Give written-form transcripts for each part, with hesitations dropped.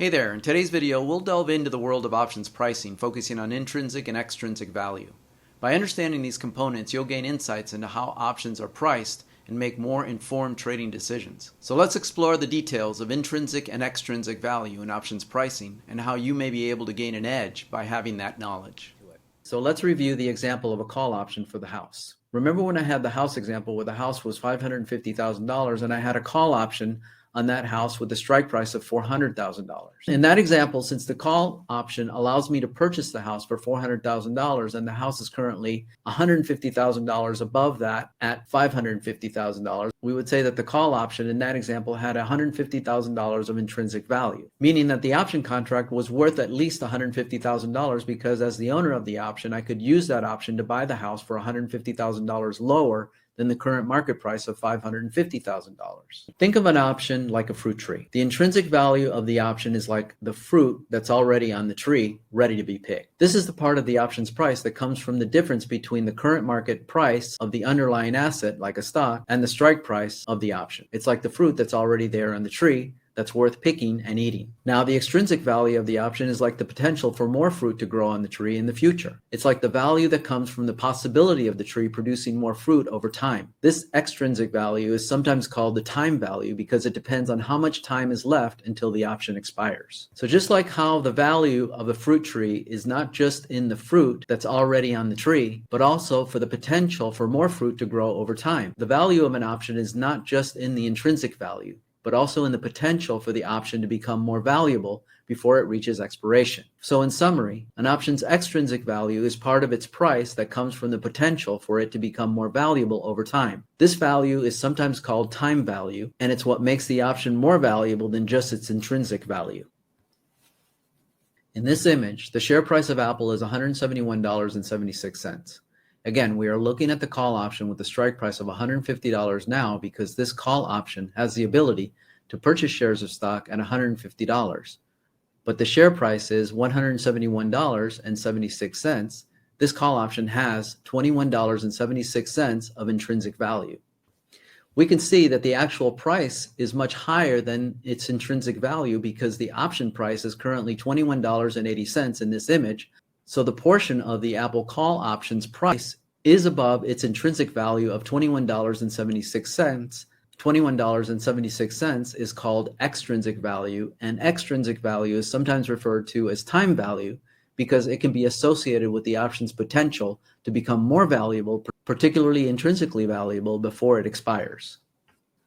Hey there, in today's video we'll delve into the world of options pricing, focusing on intrinsic and extrinsic value. By understanding these components, you'll gain insights into how options are priced and make more informed trading decisions. So let's explore the details of intrinsic and extrinsic value in options pricing and how you may be able to gain an edge by having that knowledge. So let's review the example of a call option for the house. Remember when I had the house example where the house was $550,000 and I had a call option on that house with a strike price of $400,000. In that example, since the call option allows me to purchase the house for $400,000 and the house is currently $150,000 above that at $550,000, we would say that the call option in that example had $150,000 of intrinsic value, meaning that the option contract was worth at least $150,000 because as the owner of the option, I could use that option to buy the house for $150,000 lower than the current market price of $550,000. Think of an option like a fruit tree. The intrinsic value of the option is like the fruit that's already on the tree, ready to be picked. This is the part of the option's price that comes from the difference between the current market price of the underlying asset, like a stock, and the strike price of the option. It's like the fruit that's already there on the tree, that's worth picking and eating. Now, the extrinsic value of the option is like the potential for more fruit to grow on the tree in the future. It's like the value that comes from the possibility of the tree producing more fruit over time. This extrinsic value is sometimes called the time value because it depends on how much time is left until the option expires. So just like how the value of a fruit tree is not just in the fruit that's already on the tree, but also for the potential for more fruit to grow over time. The value of an option is not just in the intrinsic value, but also in the potential for the option to become more valuable before it reaches expiration. So in summary, an option's extrinsic value is part of its price that comes from the potential for it to become more valuable over time. This value is sometimes called time value, and it's what makes the option more valuable than just its intrinsic value. In this image, the share price of Apple is $171.76. Again, we are looking at the call option with a strike price of $150 now because this call option has the ability to purchase shares of stock at $150. But the share price is $171.76. This call option has $21.76 of intrinsic value. We can see that the actual price is much higher than its intrinsic value because the option price is currently $21.80 in this image. So the portion of the Apple call option's price is above its intrinsic value of $21.76. $21.76 is called extrinsic value, and extrinsic value is sometimes referred to as time value because it can be associated with the option's potential to become more valuable, particularly intrinsically valuable, before it expires.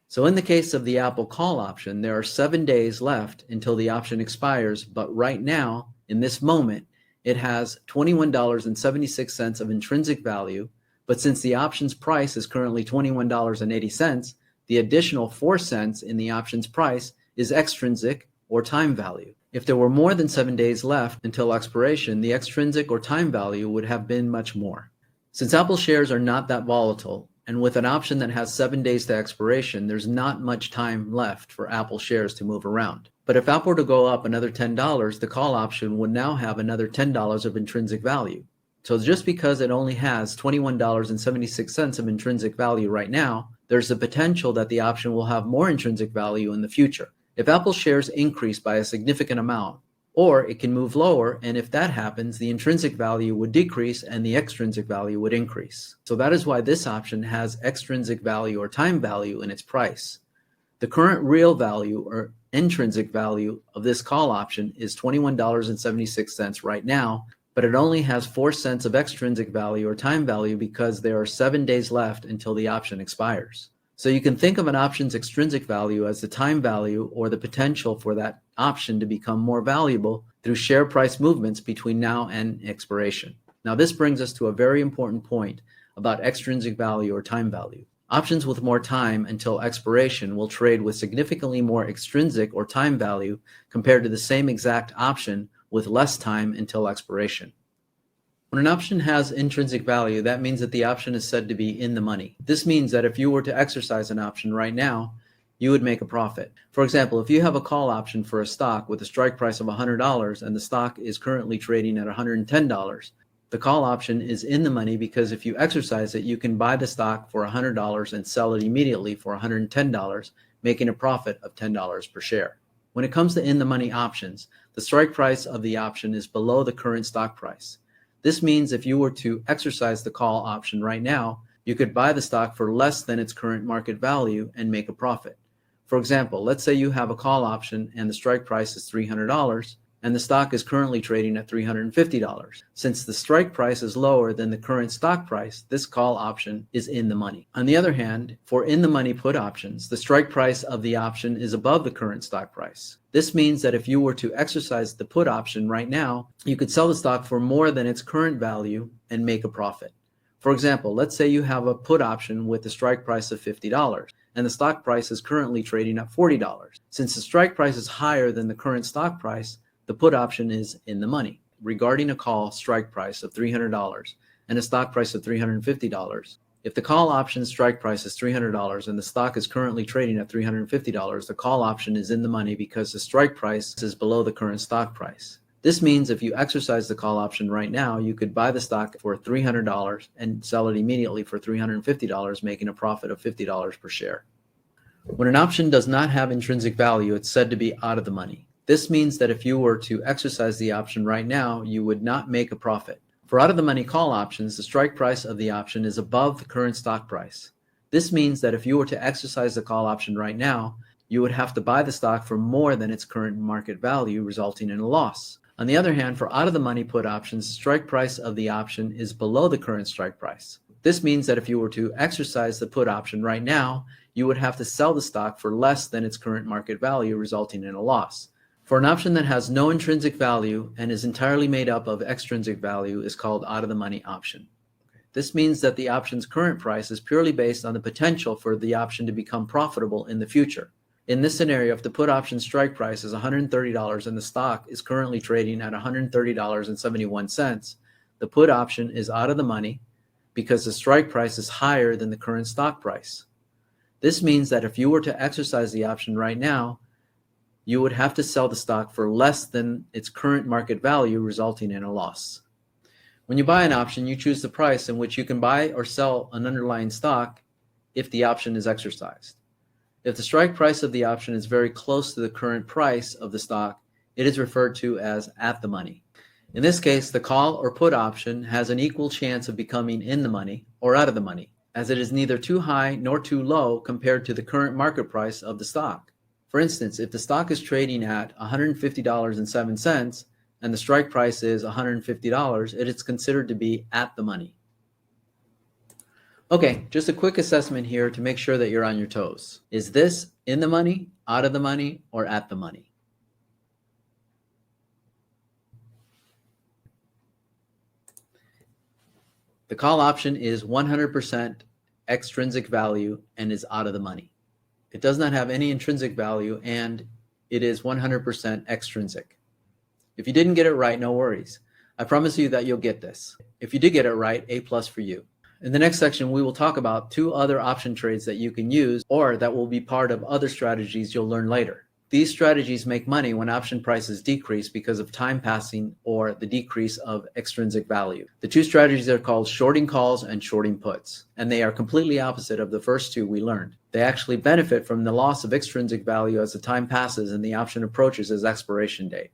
So in the case of the Apple call option, there are 7 days left until the option expires, but right now, in this moment, it has $21.76 of intrinsic value, but since the option's price is currently $21.80, the additional 4 cents in the option's price is extrinsic or time value. If there were more than 7 days left until expiration, the extrinsic or time value would have been much more. Since Apple shares are not that volatile, and with an option that has 7 days to expiration, there's not much time left for Apple shares to move around. But if Apple were to go up another $10, the call option would now have another $10 of intrinsic value. So just because it only has $21.76 of intrinsic value right now, there's the potential that the option will have more intrinsic value in the future. If Apple shares increase by a significant amount, or it can move lower, and if that happens, the intrinsic value would decrease and the extrinsic value would increase. So that is why this option has extrinsic value or time value in its price. The current real value or intrinsic value of this call option is $21.76 right now, but it only has 4 cents of extrinsic value or time value because there are 7 days left until the option expires. So you can think of an option's extrinsic value as the time value or the potential for that option to become more valuable through share price movements between now and expiration. Now this brings us to a very important point about extrinsic value or time value. Options with more time until expiration will trade with significantly more extrinsic or time value compared to the same exact option with less time until expiration. When an option has intrinsic value, that means that the option is said to be in the money. This means that if you were to exercise an option right now, you would make a profit. For example, if you have a call option for a stock with a strike price of $100 and the stock is currently trading at $110, the call option is in the money because if you exercise it, you can buy the stock for $100 and sell it immediately for $110, making a profit of $10 per share. When it comes to in-the-money options, the strike price of the option is below the current stock price. This means if you were to exercise the call option right now, you could buy the stock for less than its current market value and make a profit. For example, let's say you have a call option and the strike price is $300 and the stock is currently trading at $350. Since the strike price is lower than the current stock price, this call option is in the money. On the other hand, for in-the-money put options, the strike price of the option is above the current stock price. This means that if you were to exercise the put option right now, you could sell the stock for more than its current value and make a profit. For example, let's say you have a put option with a strike price of $50 and the stock price is currently trading at $40. Since the strike price is higher than the current stock price, the put option is in the money. Regarding a call strike price of $300 and a stock price of $350, if the call option strike price is $300 and the stock is currently trading at $350, the call option is in the money because the strike price is below the current stock price. This means if you exercise the call option right now, you could buy the stock for $300 and sell it immediately for $350, making a profit of $50 per share. When an option does not have intrinsic value, it's said to be out of the money. This means that if you were to exercise the option right now, you would not make a profit. For out-of-the-money call options, the strike price of the option is above the current stock price. This means that if you were to exercise the call option right now, you would have to buy the stock for more than its current market value, resulting in a loss. On the other hand, for out-of-the-money put options, the strike price of the option is below the current strike price. This means that if you were to exercise the put option right now, you would have to sell the stock for less than its current market value, resulting in a loss. For an option that has no intrinsic value and is entirely made up of extrinsic value is called out-of-the-money option. This means that the option's current price is purely based on the potential for the option to become profitable in the future. In this scenario, if the put option strike price is $130 and the stock is currently trading at $130.71, the put option is out of the money because the strike price is higher than the current stock price. This means that if you were to exercise the option right now, you would have to sell the stock for less than its current market value, resulting in a loss. When you buy an option, you choose the price in which you can buy or sell an underlying stock if the option is exercised. If the strike price of the option is very close to the current price of the stock, it is referred to as at the money. In this case, the call or put option has an equal chance of becoming in the money or out of the money, as it is neither too high nor too low compared to the current market price of the stock. For instance, if the stock is trading at $150.07 and the strike price is $150, it is considered to be at the money. Okay, just a quick assessment here to make sure that you're on your toes. Is this in the money, out of the money, or at the money? The call option is 100% extrinsic value and is out of the money. It does not have any intrinsic value and it is 100% extrinsic. If you didn't get it right, no worries. I promise you that you'll get this. If you did get it right, A+ for you. In the next section, we will talk about 2 other option trades that you can use or that will be part of other strategies you'll learn later. These strategies make money when option prices decrease because of time passing or the decrease of extrinsic value. The 2 strategies are called shorting calls and shorting puts, and they are completely opposite of the first 2 we learned. They actually benefit from the loss of extrinsic value as the time passes and the option approaches its expiration date.